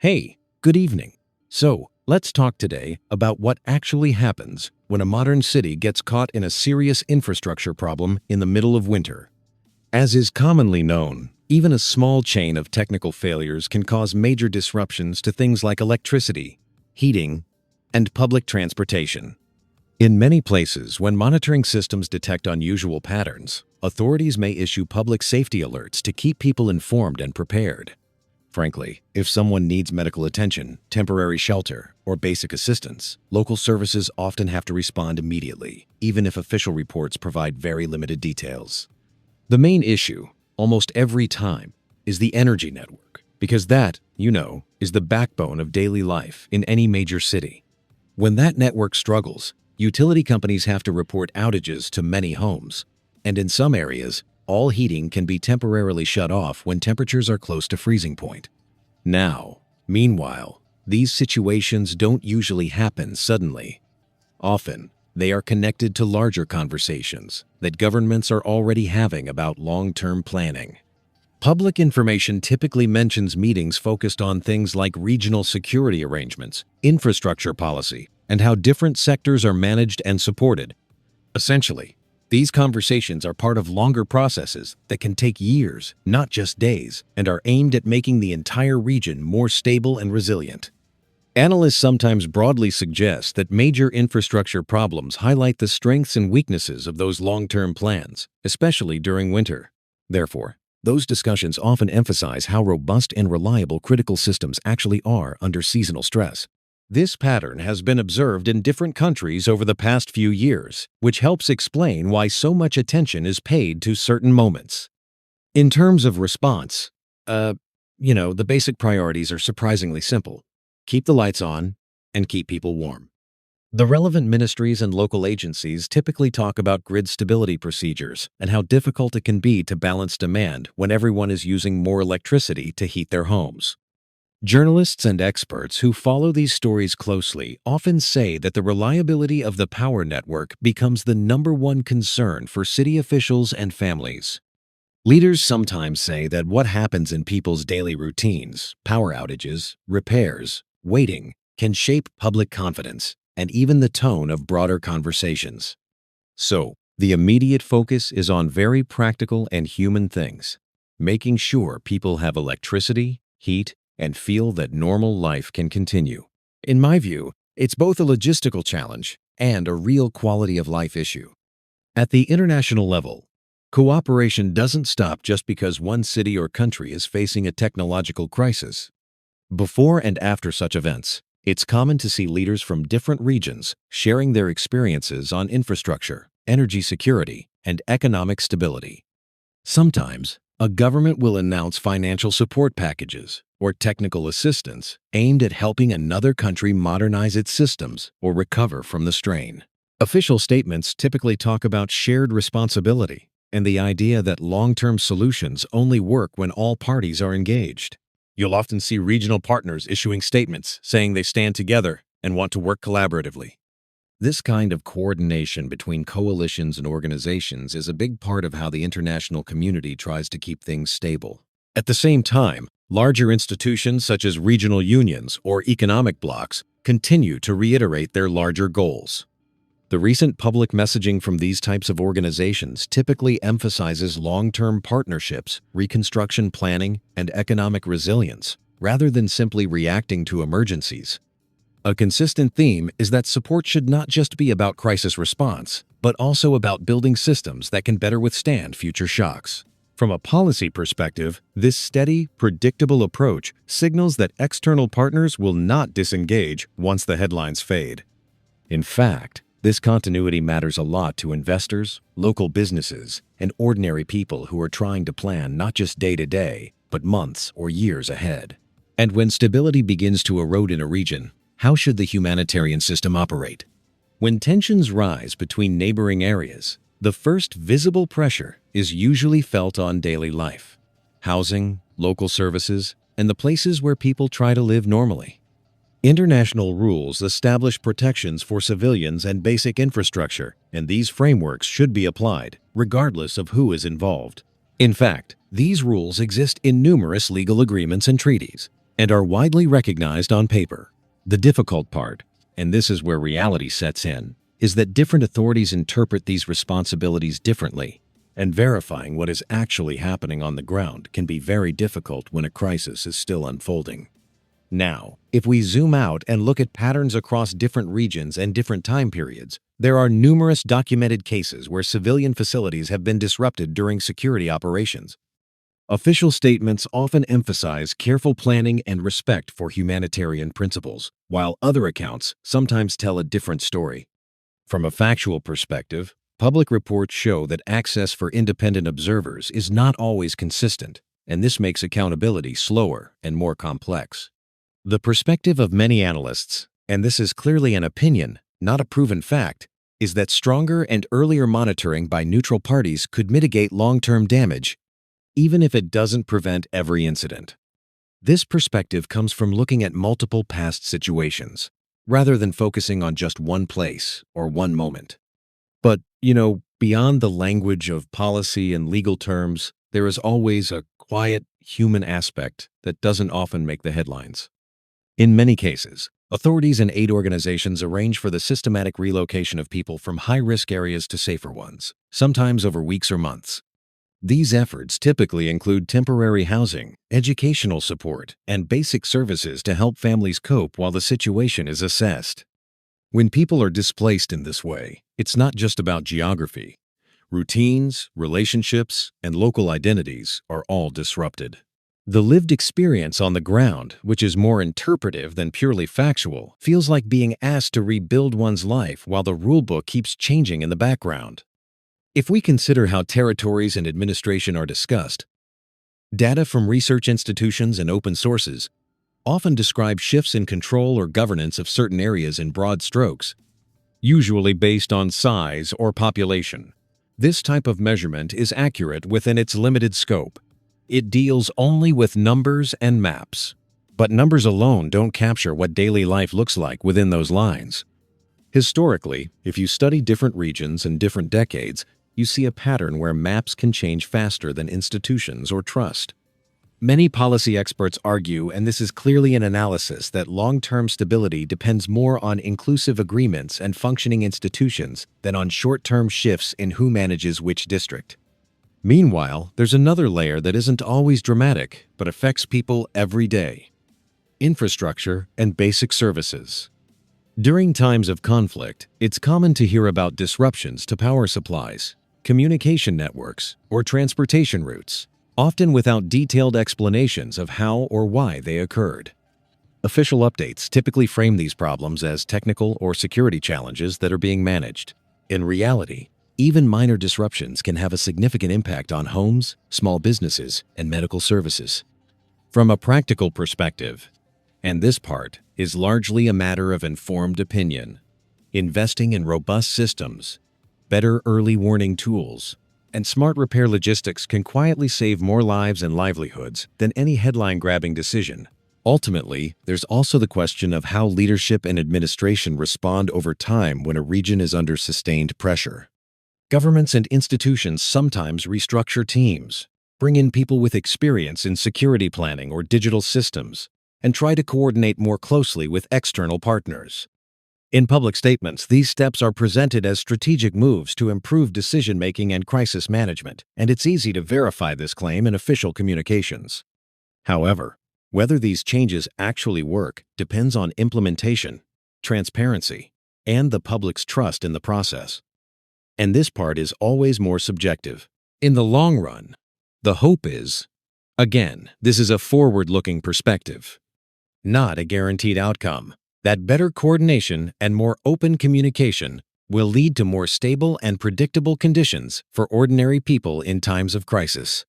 Hey, good evening. So, let's talk today about what actually happens when a modern city gets caught in a serious infrastructure problem in the middle of winter. As is commonly known, even a small chain of technical failures can cause major disruptions to things like electricity, heating, and public transportation. In many places, when monitoring systems detect unusual patterns, authorities may issue public safety alerts to keep people informed and prepared. Frankly, if someone needs medical attention, temporary shelter, or basic assistance, local services often have to respond immediately, even if official reports provide very limited details. The main issue, almost every time, is the energy network, because that, is the backbone of daily life in any major city. When that network struggles, utility companies have to report outages to many homes, and in some areas, all heating can be temporarily shut off when temperatures are close to freezing point. Meanwhile, these situations don't usually happen suddenly. Often, they are connected to larger conversations that governments are already having about long-term planning. Public information typically mentions meetings focused on things like regional security arrangements, infrastructure policy, and how different sectors are managed and supported. Essentially, these conversations are part of longer processes that can take years, not just days, and are aimed at making the entire region more stable and resilient. Analysts sometimes broadly suggest that major infrastructure problems highlight the strengths and weaknesses of those long-term plans, especially during winter. Therefore, those discussions often emphasize how robust and reliable critical systems actually are under seasonal stress. This pattern has been observed in different countries over the past few years, which helps explain why so much attention is paid to certain moments. In terms of response, the basic priorities are surprisingly simple. Keep the lights on and keep people warm. The relevant ministries and local agencies typically talk about grid stability procedures and how difficult it can be to balance demand when everyone is using more electricity to heat their homes. Journalists and experts who follow these stories closely often say that the reliability of the power network becomes the #1 concern for city officials and families. Leaders sometimes say that what happens in people's daily routines, power outages, repairs, waiting, can shape public confidence and even the tone of broader conversations. So, the immediate focus is on very practical and human things, making sure people have electricity, heat, and feel that normal life can continue. In my view, it's both a logistical challenge and a real quality of life issue. At the international level, cooperation doesn't stop just because one city or country is facing a technological crisis. Before and after such events, it's common to see leaders from different regions sharing their experiences on infrastructure, energy security, and economic stability. Sometimes, a government will announce financial support packages or technical assistance aimed at helping another country modernize its systems or recover from the strain. Official statements typically talk about shared responsibility and the idea that long-term solutions only work when all parties are engaged. You'll often see regional partners issuing statements saying they stand together and want to work collaboratively. This kind of coordination between coalitions and organizations is a big part of how the international community tries to keep things stable. At the same time, larger institutions such as regional unions or economic blocs continue to reiterate their larger goals. The recent public messaging from these types of organizations typically emphasizes long-term partnerships, reconstruction planning, and economic resilience, rather than simply reacting to emergencies. A consistent theme is that support should not just be about crisis response, but also about building systems that can better withstand future shocks. From a policy perspective, this steady, predictable approach signals that external partners will not disengage once the headlines fade. In fact, this continuity matters a lot to investors, local businesses, and ordinary people who are trying to plan not just day-to-day, but months or years ahead. And when stability begins to erode in a region, how should the humanitarian system operate? When tensions rise between neighboring areas, the first visible pressure is usually felt on daily life, housing, local services, and the places where people try to live normally. International rules establish protections for civilians and basic infrastructure, and these frameworks should be applied, regardless of who is involved. In fact, these rules exist in numerous legal agreements and treaties. and are widely recognized on paper. The difficult part, and this is where reality sets in, is that different authorities interpret these responsibilities differently, and verifying what is actually happening on the ground can be very difficult when a crisis is still unfolding. Now, if we zoom out and look at patterns across different regions and different time periods, there are numerous documented cases where civilian facilities have been disrupted during security operations. Official statements often emphasize careful planning and respect for humanitarian principles, while other accounts sometimes tell a different story. From a factual perspective, public reports show that access for independent observers is not always consistent, and this makes accountability slower and more complex. The perspective of many analysts, and this is clearly an opinion, not a proven fact, is that stronger and earlier monitoring by neutral parties could mitigate long-term damage, even if it doesn't prevent every incident. This perspective comes from looking at multiple past situations, rather than focusing on just one place or one moment. But, beyond the language of policy and legal terms, there is always a quiet human aspect that doesn't often make the headlines. In many cases, authorities and aid organizations arrange for the systematic relocation of people from high-risk areas to safer ones, sometimes over weeks or months. These efforts typically include temporary housing, educational support, and basic services to help families cope while the situation is assessed. When people are displaced in this way, it's not just about geography. Routines, relationships, and local identities are all disrupted. The lived experience on the ground, which is more interpretive than purely factual, feels like being asked to rebuild one's life while the rulebook keeps changing in the background. If we consider how territories and administration are discussed, data from research institutions and open sources often describe shifts in control or governance of certain areas in broad strokes, usually based on size or population. This type of measurement is accurate within its limited scope. It deals only with numbers and maps. But numbers alone don't capture what daily life looks like within those lines. Historically, if you study different regions and different decades, you see a pattern where maps can change faster than institutions or trust. Many policy experts argue, and this is clearly an analysis, that long-term stability depends more on inclusive agreements and functioning institutions than on short-term shifts in who manages which district. Meanwhile, there's another layer that isn't always dramatic, but affects people every day: infrastructure and basic services. During times of conflict, it's common to hear about disruptions to power supplies, communication networks, or transportation routes, often without detailed explanations of how or why they occurred. Official updates typically frame these problems as technical or security challenges that are being managed. In reality, even minor disruptions can have a significant impact on homes, small businesses, and medical services. From a practical perspective, and this part is largely a matter of informed opinion, investing in robust systems, better early warning tools, and smart repair logistics can quietly save more lives and livelihoods than any headline-grabbing decision. Ultimately, there's also the question of how leadership and administration respond over time when a region is under sustained pressure. Governments and institutions sometimes restructure teams, bring in people with experience in security planning or digital systems, and try to coordinate more closely with external partners. In public statements, these steps are presented as strategic moves to improve decision-making and crisis management, and it's easy to verify this claim in official communications. However, whether these changes actually work depends on implementation, transparency, and the public's trust in the process. And this part is always more subjective. In the long run, the hope is, again, this is a forward-looking perspective, not a guaranteed outcome, that better coordination and more open communication will lead to more stable and predictable conditions for ordinary people in times of crisis.